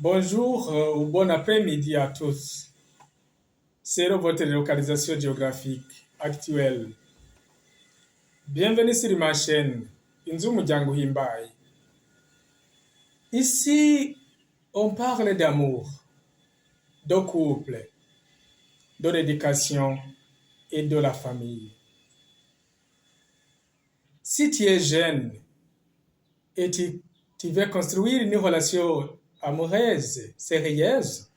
Bonjour ou bon après-midi à tous. C'est votre localisation géographique actuelle. Bienvenue sur ma chaîne, Inzu Umuryango Uhimbaye. Ici, on parle d'amour, de couple, de l'éducation et de la famille. Si tu es jeune et tu veux construire une relation amoureuse, sérieuse,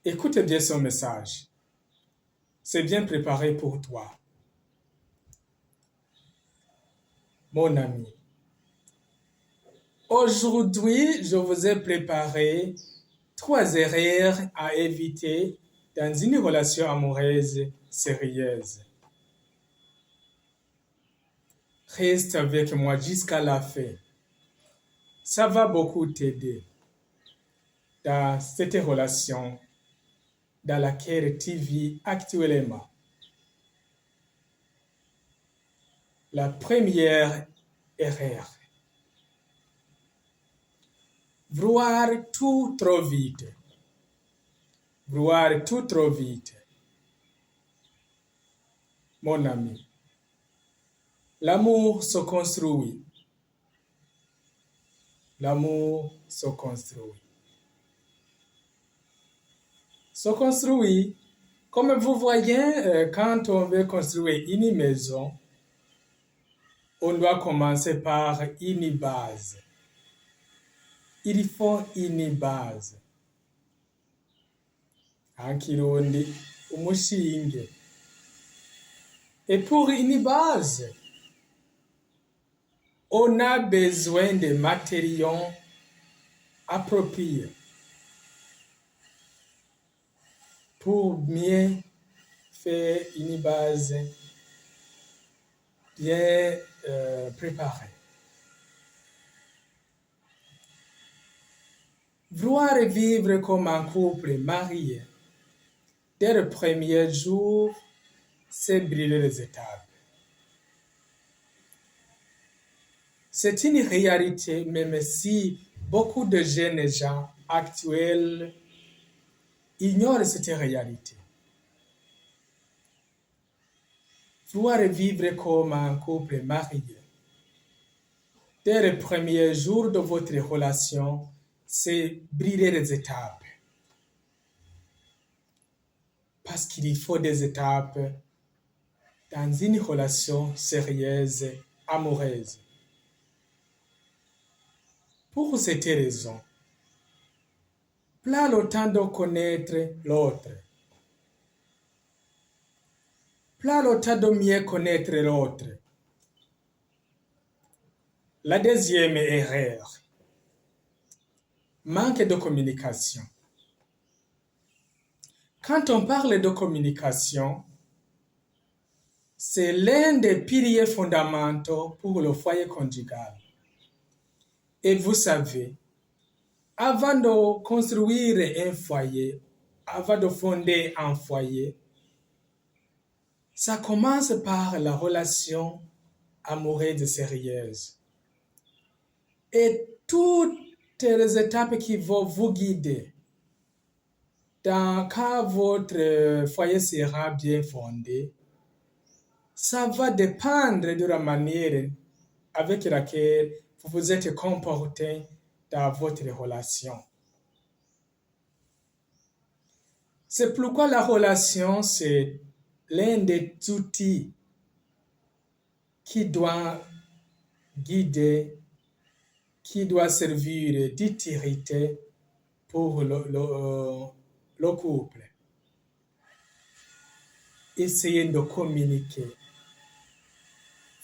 écoute bien son message. C'est bien préparé pour toi. Mon ami, aujourd'hui, je vous ai préparé 3 erreurs à éviter dans une relation amoureuse sérieuse. Reste avec moi jusqu'à la fin. Ça va beaucoup t'aider dans cette relation dans laquelle tu vis actuellement. La première erreur, vouloir tout trop vite. Vouloir tout trop vite. Mon ami, l'amour se construit. L'amour se construit. Se construit, comme vous voyez, quand on veut construire une maison, on doit commencer par une base. Il faut une base. En Kirundi, umushinge. Et pour une base, on a besoin de matériaux appropriés pour mieux faire une base bien préparée. Vouloir vivre comme un couple marié, dès le premier jour, c'est brûler les étapes. C'est une réalité, même si beaucoup de jeunes gens actuels ignorent cette réalité. Vouloir vivre comme un couple marié, dès le premier jour de votre relation, c'est brûler les étapes. Parce qu'il faut des étapes dans une relation sérieuse, amoureuse. Pour cette raison, prends le temps de connaître l'autre. Prends le temps de mieux connaître l'autre. La deuxième erreur, manque de communication. Quand on parle de communication, c'est l'un des piliers fondamentaux pour le foyer conjugal. Et vous savez, avant de construire un foyer, avant de fonder un foyer, ça commence par la relation amoureuse sérieuse. Et toutes les étapes qui vont vous guider quand votre foyer sera bien fondé, ça va dépendre de la manière avec laquelle vous vous êtes comporté dans votre relation. C'est pourquoi la relation, c'est l'un des outils qui doit guider, qui doit servir d'utilité pour le couple. Essayez de communiquer.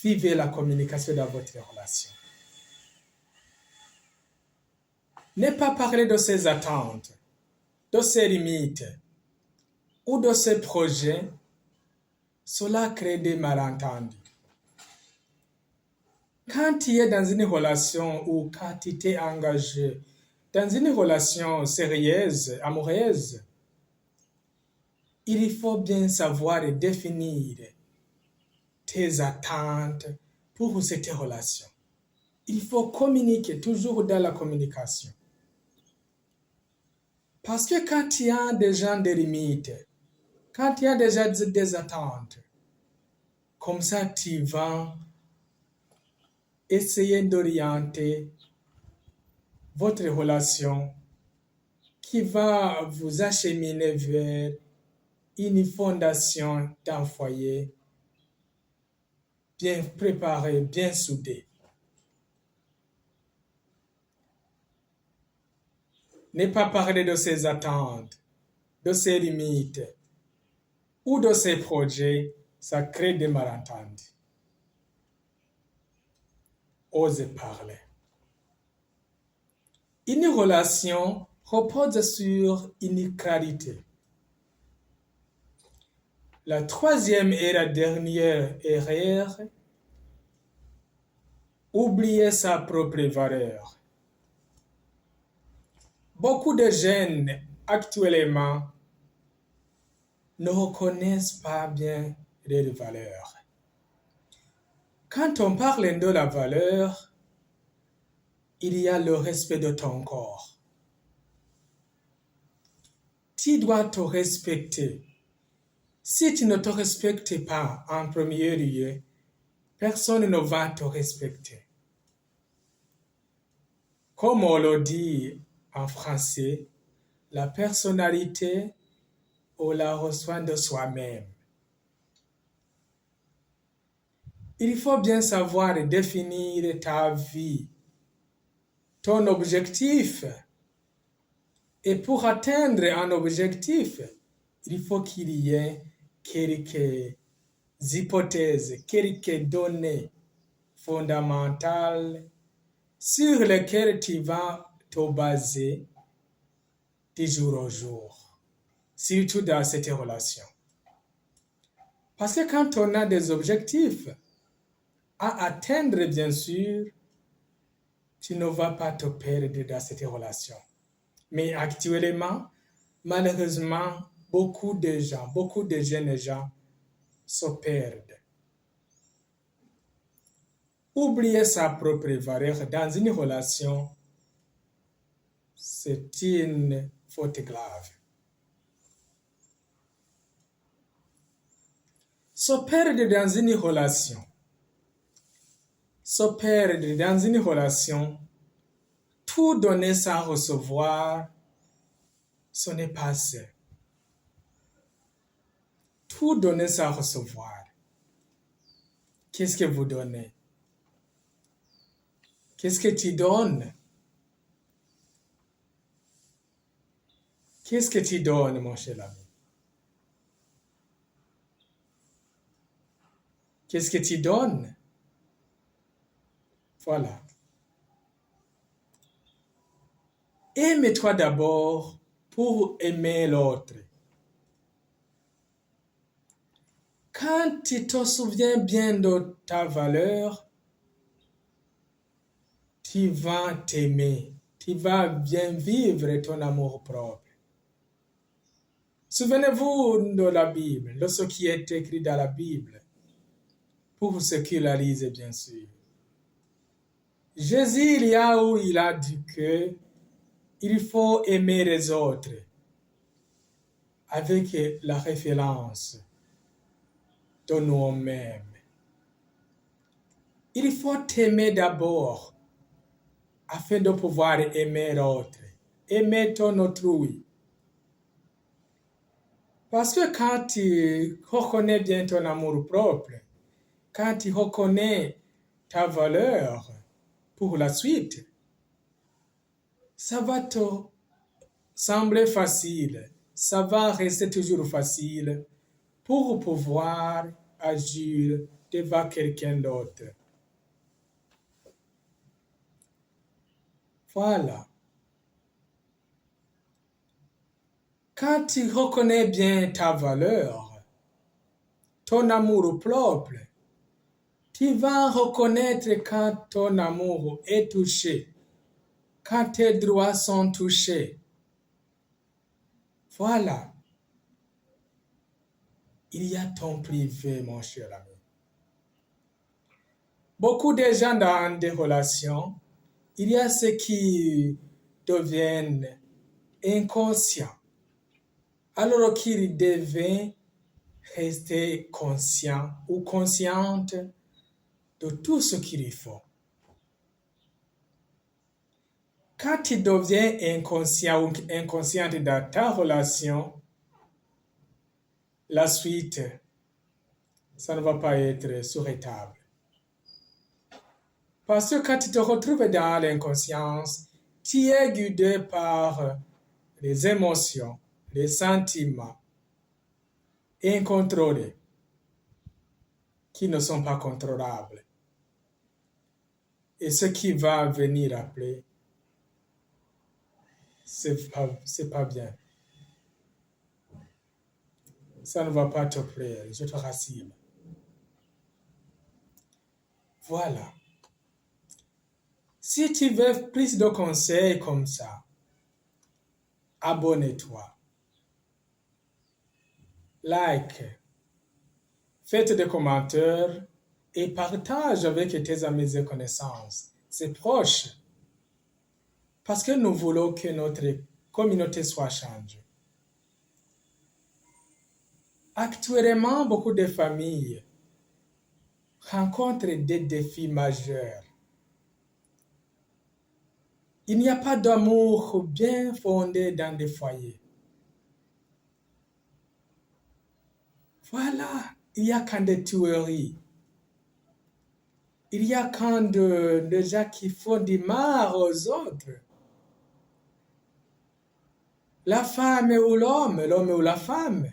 Vivez la communication dans votre relation. Ne pas parler de ses attentes, de ses limites ou de ses projets. Cela crée des malentendus. Quand tu es dans une relation ou quand tu t'es engagé dans une relation sérieuse, amoureuse, il faut bien savoir définir tes attentes pour cette relation. Il faut communiquer, toujours dans la communication. Parce que quand il y a déjà des limites, quand il y a déjà des attentes, comme ça tu vas essayer d'orienter votre relation qui va vous acheminer vers une fondation d'un foyer bien préparé, bien soudé. Ne pas parler de ses attentes, de ses limites ou de ses projets, ça crée des malentendus. Osez parler. Une relation repose sur une clarité. La troisième et la dernière erreur, oublier sa propre valeur. Beaucoup de jeunes actuellement ne reconnaissent pas bien leurs valeurs. Quand on parle de la valeur, il y a le respect de ton corps. Tu dois te respecter. Si tu ne te respectes pas en premier lieu, personne ne va te respecter. Comme on le dit en français, la personnalité, on la reçoit de soi-même. Il faut bien savoir définir ta vie, ton objectif. Et pour atteindre un objectif, il faut qu'il y ait quelques hypothèses, quelques données fondamentales sur lesquelles tu vas te baser de jour au jour, surtout dans cette relation. Parce que quand on a des objectifs à atteindre, bien sûr, tu ne vas pas te perdre dans cette relation. Mais actuellement, malheureusement, beaucoup de jeunes gens se perdent. Oublier sa propre valeur dans une relation, c'est une faute grave. Se perdre dans une relation, tout donner sans recevoir, ce n'est pas ça. Tout donner sans recevoir. Qu'est-ce que vous donnez? Qu'est-ce que tu donnes? Qu'est-ce que tu donnes, mon cher ami? Qu'est-ce que tu donnes? Voilà. Aime-toi d'abord pour aimer l'autre. Quand tu te souviens bien de ta valeur, tu vas t'aimer, tu vas bien vivre ton amour propre. Souvenez-vous de la Bible, de ce qui est écrit dans la Bible, pour ceux qui la lisent bien sûr. Jésus, il a dit que il faut aimer les autres avec la référence de nous-mêmes. Il faut t'aimer d'abord afin de pouvoir aimer l'autre, aimer ton autrui. Parce que quand tu reconnais bien ton amour propre, quand tu reconnais ta valeur pour la suite, ça va te sembler facile, ça va rester toujours facile pour pouvoir agir devant quelqu'un d'autre. Voilà. Quand tu reconnais bien ta valeur, ton amour propre, tu vas reconnaître quand ton amour est touché, quand tes droits sont touchés. Voilà. Il y a ton privé, mon cher ami. Beaucoup de gens dans des relations, il y a ceux qui deviennent inconscient, alors qu'il devait rester conscient ou consciente de tout ce qu'il lui faut. Quand tu deviens inconscient ou inconsciente dans ta relation, la suite, ça ne va pas être souhaitable. Parce que quand tu te retrouves dans l'inconscience, tu es guidé par les émotions, les sentiments incontrôlés qui ne sont pas contrôlables. Et ce qui va venir après, c'est pas bien. Ça ne va pas te plaire, je te rassure. Voilà. Si tu veux plus de conseils comme ça, abonne-toi. Like. Faites des commentaires et partage avec tes amis et connaissances, ses proches. Parce que nous voulons que notre communauté soit changée. Actuellement, beaucoup de familles rencontrent des défis majeurs. Il n'y a pas d'amour bien fondé dans des foyers. Voilà, il y a quand des tueries. Il y a quand des gens qui font du mal aux autres. La femme ou l'homme ou la femme.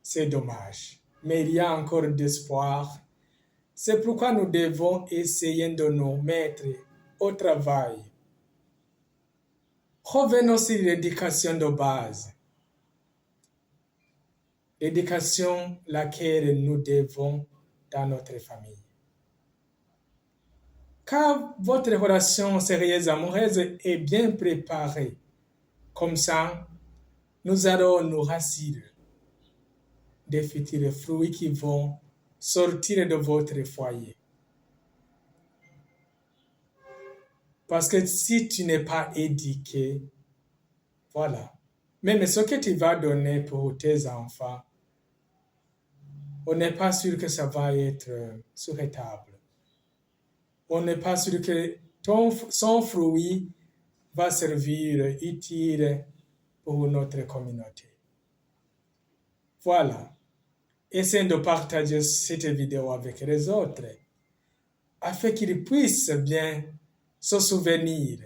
C'est dommage, mais il y a encore d'espoir. C'est pourquoi nous devons essayer de nous mettre au travail. Revenons sur l'éducation de base. L'éducation laquelle nous devons dans notre famille. Quand votre relation sérieuse amoureuse est bien préparée, comme ça, nous allons nous rassurer des futurs fruits qui vont sortir de votre foyer. Parce que si tu n'es pas éduqué, voilà. Même ce que tu vas donner pour tes enfants, on n'est pas sûr que ça va être souhaitable. On n'est pas sûr que son fruit va servir utile pour notre communauté. Voilà. Essayez de partager cette vidéo avec les autres afin qu'ils puissent bien se souvenir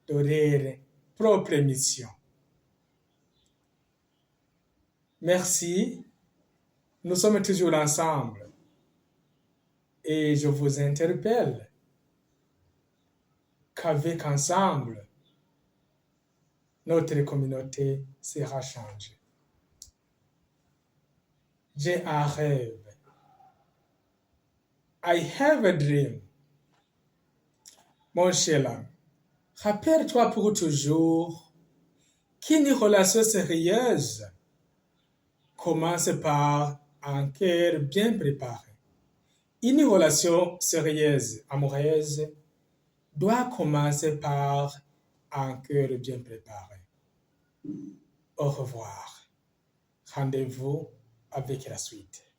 de leur propre mission. Merci. Nous sommes toujours ensemble. Et je vous interpelle qu'avec ensemble, notre communauté sera changée. J'ai un rêve. I have a dream. Mon cher ami, rappelle-toi pour toujours qu'une relation sérieuse commence par un cœur bien préparé. Une relation sérieuse, amoureuse, doit commencer par un cœur bien préparé. Au revoir. Rendez-vous avec la suite.